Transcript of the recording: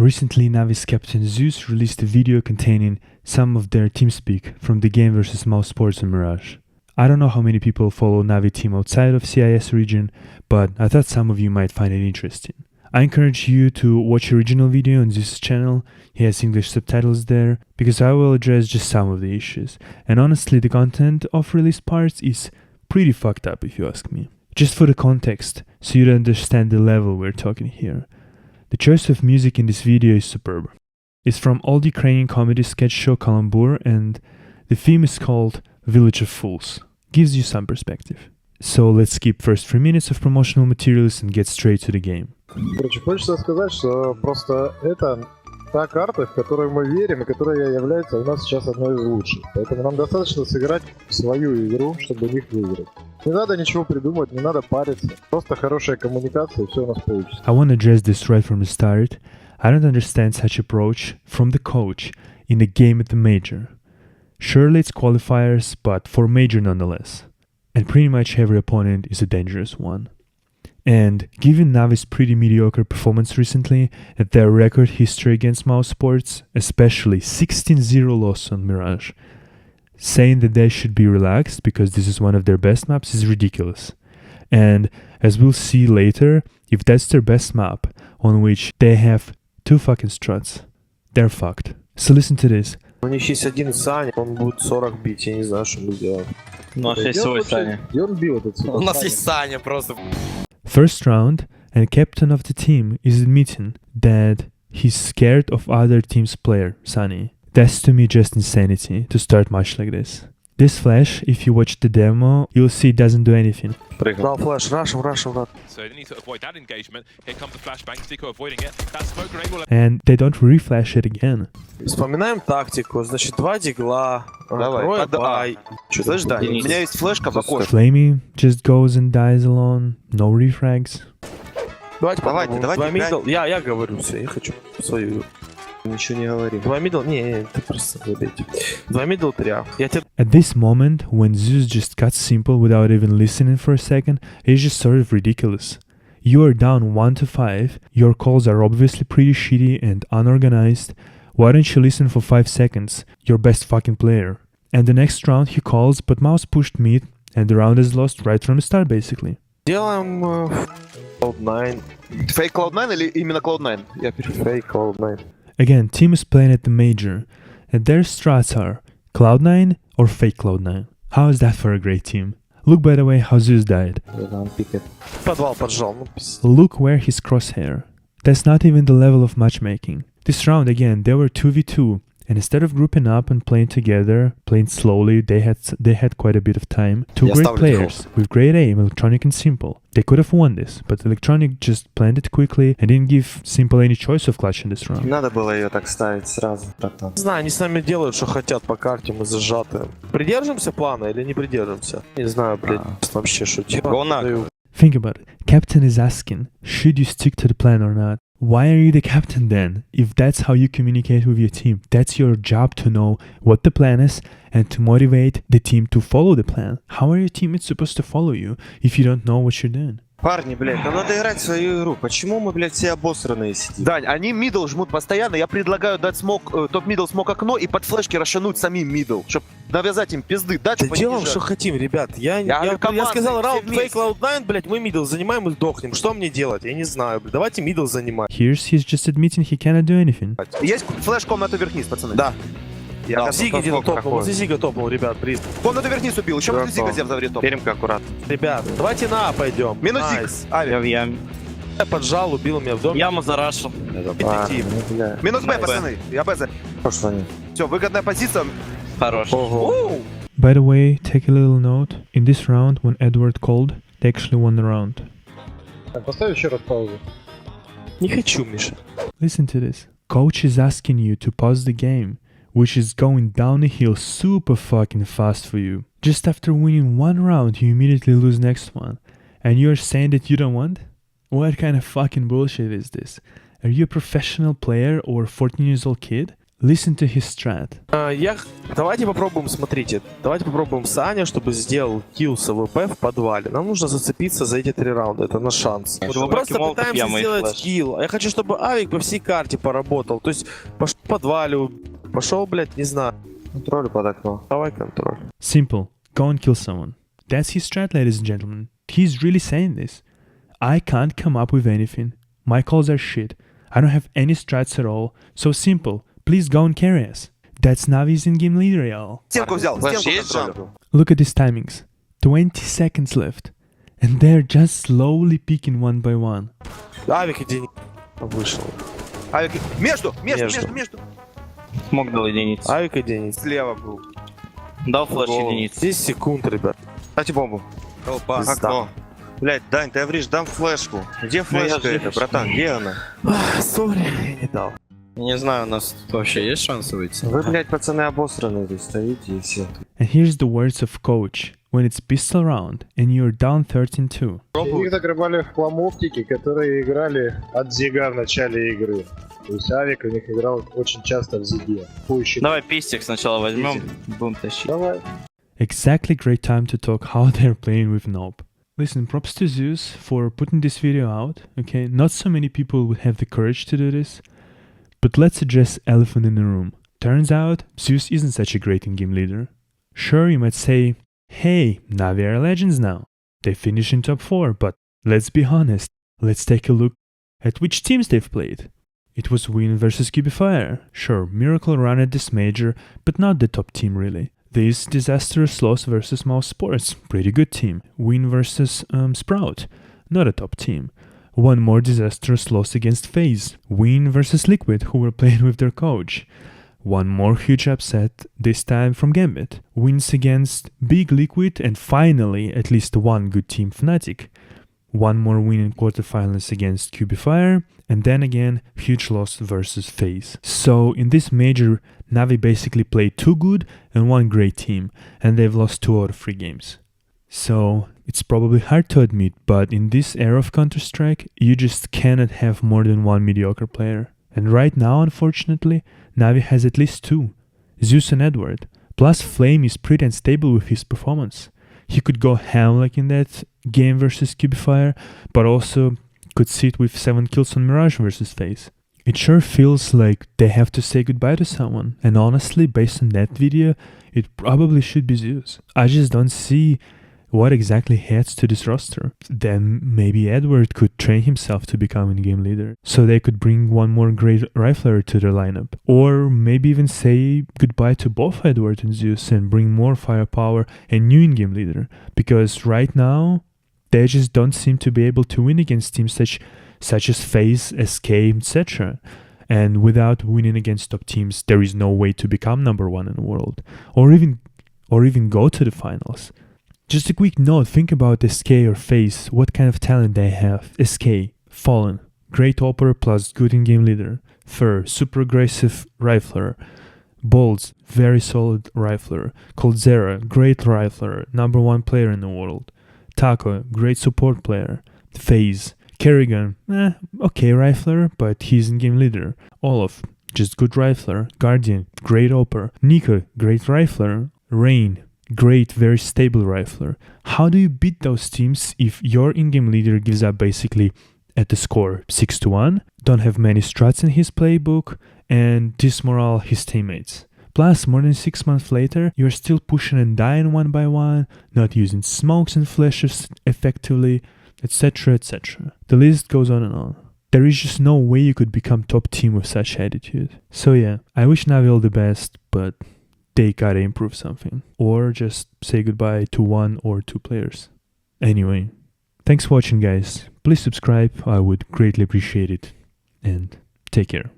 Recently, NaVi's captain Zeus released a video containing some of their teamspeak from the game versus Mousesports and Mirage. I don't know how many people follow NaVi team outside of CIS region, but I thought some of you might find it interesting. I encourage you to watch the original video on Zeus' channel. He has English subtitles there, because I will address just some of the issues. And honestly, the content of released parts is pretty fucked up if you ask me. Just for the context, so you understand the level we're talking here. The choice of music in this video is superb. It's from old Ukrainian comedy sketch show Kalambur, and the theme is called Village of Fools. Gives you some perspective. So let's skip first 3 minutes of promotional materials and get straight to the game. Короче, хочется сказать, что просто это та карта, в которую мы верим и которая является у нас сейчас одной из лучших. Поэтому нам достаточно сыграть в свою игру, чтобы их выиграть. Не надо ничего придумывать, не надо париться. Просто хорошая коммуникация, и все у нас получится. I want to address this right from the start. I don't understand such approach from the coach in a game at the major. Surely it's qualifiers, but for major nonetheless. And pretty much every opponent is a dangerous one. And given NaVi's pretty mediocre performance recently and their record history against Mousesports, especially 16-0 loss on Mirage, saying that they should be relaxed because this is one of their best maps is ridiculous. And as we'll see later, if that's their best map, on which they have 2 fucking struts, they're fucked. So listen to this. У них есть один Саня, он будет 40 бить, я не знаю, что мы делаем. У нас есть свой Саня. И он бил этот сюда. У нас есть Саня просто. First round, and captain of the team is admitting that he's scared of other team's player, Sunny. That's to me just insanity to start match like this. This flash, if you watch the demo, you'll see it doesn't do anything. Дал флеш, рашем. So they need to avoid that engagement. Here comes the flashbang. Zico avoiding it. That smoke grenade will... And they don't reflash it again. Вспоминаем тактику, значит, 2 дигла, Давай, бай. Что, слышь, да, у меня есть флешка в окошке. Flamey just goes and dies alone, no refrags. Давайте, Давайте, Два мидл, я говорю все, я хочу свою игру. Ничего не говори. 2 мидл, не, ты просто забейте. 2 мидл, 3. Я тебе... At this moment, when Zeus just cuts simple without even listening for a second, it's just sort of ridiculous. You are down 1-5, your calls are obviously pretty shitty and unorganized. Why don't you listen for 5 seconds? Your best fucking player. And the next round he calls, but Mouse pushed mid, and the round is lost right from the start basically. Делаем Cloud9. Фейк Cloud9 или именно Cloud9? Я Фейк Cloud9. Again, team is playing at the major, and their strats are Cloud9 or fake Cloud9. How is that for a great team? Look, by the way, how Zeus died. Подвал поджал, ну пиздец. Look where his crosshair. That's not even the level of matchmaking. This round again, they were 2v2, and instead of grouping up and playing together, playing slowly, they had quite a bit of time. 2 great players with great aim, Electronic and Simple. They could have won this, but Electronic just planned it quickly and didn't give Simple any choice of clutch in this round. Надо было ее так ставить сразу, братан. Не знаю, они с нами делают, что хотят по карте, мы зажаты. Придержимся плана или не придержимся? Не знаю, блядь, вообще шутил. Think about it. Captain is asking, should you stick to the plan or not? Why are you the captain then? If that's how you communicate with your team, that's your job to know what the plan is and to motivate the team to follow the plan. How are your teammates supposed to follow you if you don't know what you're doing? Парни, блядь, нам надо играть в свою игру. Почему мы, блядь, все обосранные сидим? Дань, они мидл жмут постоянно. Я предлагаю дать смог, топ-мидл смог окно и под флешки расшануть самим мидл, чтобы навязать им пизды. Да делаем, что хотим, ребят. Я сказал, раунд фейк Cloud9, блядь, мы мидл занимаем и сдохнем. Что мне делать? Я не знаю, блядь. Давайте мидл занимаем. He's just admitting he cannot do anything. Есть флеш комнату вверх-вниз, пацаны? Да. Я Зига где-то топнул, вот Зига топнул, ребят, приз. Комнату вверх-вниз убил, еще можно Зига взяв за вред топ. Перемка аккуратно. Ребят, давайте на А пойдем. Минус Зиг. Я поджал, убил меня в дом. Яму зарашил. Минус Б, пацаны. Я Б за. Все, выгодная позиция. Хорош. By the way, take a little note. In this round, when Edward called, they actually won the round. Поставь еще раз паузу. Не хочу, Миша. Listen to this. Coach is asking you to pause the game, which is going down the hill super fucking fast for you. Just after winning 1 round, you immediately lose next one. And you're saying that you don't want? What kind of fucking bullshit is this? Are you a professional player or a 14 years old kid? Listen to his strat. Давайте попробуем, смотрите, давайте попробуем Саня, чтобы сделал килл с АВП в подвале. Нам нужно зацепиться за эти 3 раунда, это наш шанс. Мы просто пытаемся сделать килл. Я хочу, чтобы Авик по всей карте поработал. То есть пошел в подвале, пошел, блядь, не знаю. Контроль под окно. Давай контроль. Simple. Go and kill someone. That's his strat, ladies and gentlemen. He's really saying this. I can't come up with anything. My calls are shit. I don't have any strats at all. So simple. Please go and carry us. That's NaVi's in-game leader, y'all. Стенку взял, стенку. Look at these timings. 20 seconds left. And they're just slowly peeking one by one. Авик, иди. Вышел. Авик, между. Смог дал единицу. Авик, иди. Слева был. Дал флеш единицу. 10 секунд, ребят. Ставьте бомбу. Опа, окно. Блять, Дань, ты говоришь, дам флешку. Где флешка эта, братан? Где она? Сори, я не дал. Не знаю, у нас тут вообще есть шансы выйти? Вы, блять, пацаны обосранные здесь стоите и все. And here's the words of coach. When it's pistol round and you're down 13-2. Их закрывали в хламовтики, которые играли от Зига в начале игры. То есть Авик у них играл очень часто в Зиге. Давай пистик сначала возьмем, будем тащить. Давай. Exactly great time to talk how they're playing with Nope. Listen, props to Zeus for putting this video out, okay? Not so many people would have the courage to do this, but let's address elephant in the room. Turns out, Zeus isn't such a great in-game leader. Sure, you might say, hey, NaVi are legends now. They finished in top 4, but let's be honest. Let's take a look at which teams they've played. It was Win versus Cubifier. Sure, Miracle run at this major, but not the top team really. This disastrous loss versus Mousesports, pretty good team. Win versus Sprout, not a top team. One more disastrous loss against FaZe. Win versus Liquid, who were playing with their coach. One more huge upset, this time from Gambit. Wins against Big Liquid and finally at least one good team, Fnatic. One more win in quarterfinals against Cubifier, and then again, huge loss versus FaZe. So in this major, NaVi basically played 2 good and 1 great team, and they've lost 2 out of 3 games. So it's probably hard to admit, but in this era of Counter-Strike, you just cannot have more than 1 mediocre player. And right now, unfortunately, NaVi has at least 2, Zeus and Edward. Plus Flame is pretty unstable with his performance. He could go ham like in that game versus Cubifier, but also could sit with 7 kills on Mirage versus FaZe. It sure feels like they have to say goodbye to someone, and honestly, based on that video, it probably should be Zeus. I just don't see what exactly heads to this roster. Then maybe Edward could train himself to become in-game leader, so they could bring one more great rifler to their lineup. Or maybe even say goodbye to both Edward and Zeus and bring more firepower and new in-game leader, because right now, they just don't seem to be able to win against teams such as FaZe, SK, etc. And without winning against top teams, there is no way to become number 1 in the world, or even go to the finals. Just a quick note, think about SK or FaZe, what kind of talent they have. SK, Fallen, great opera plus good in-game leader. Fur, super aggressive rifler. Bolts, very solid rifler. Coldzera, great rifler, number 1 player in the world. Taco, great support player. FaZe, Kerrigan, okay rifler, but he's in-game leader. Olaf, just good rifler. Guardian, great opera. Nico, great rifler. Rain, great, very stable rifler. How do you beat those teams if your in-game leader gives up basically at the score 6-1, don't have many strats in his playbook, and dismorale his teammates? Plus, more than 6 months later, you're still pushing and dying one by one, not using smokes and flashes effectively, etc, etc. The list goes on and on. There is just no way you could become top team with such attitude. So yeah, I wish NaVi all the best, but they gotta improve something. Or just say goodbye to 1 or 2 players. Anyway, thanks for watching guys. Please subscribe, I would greatly appreciate it. And take care.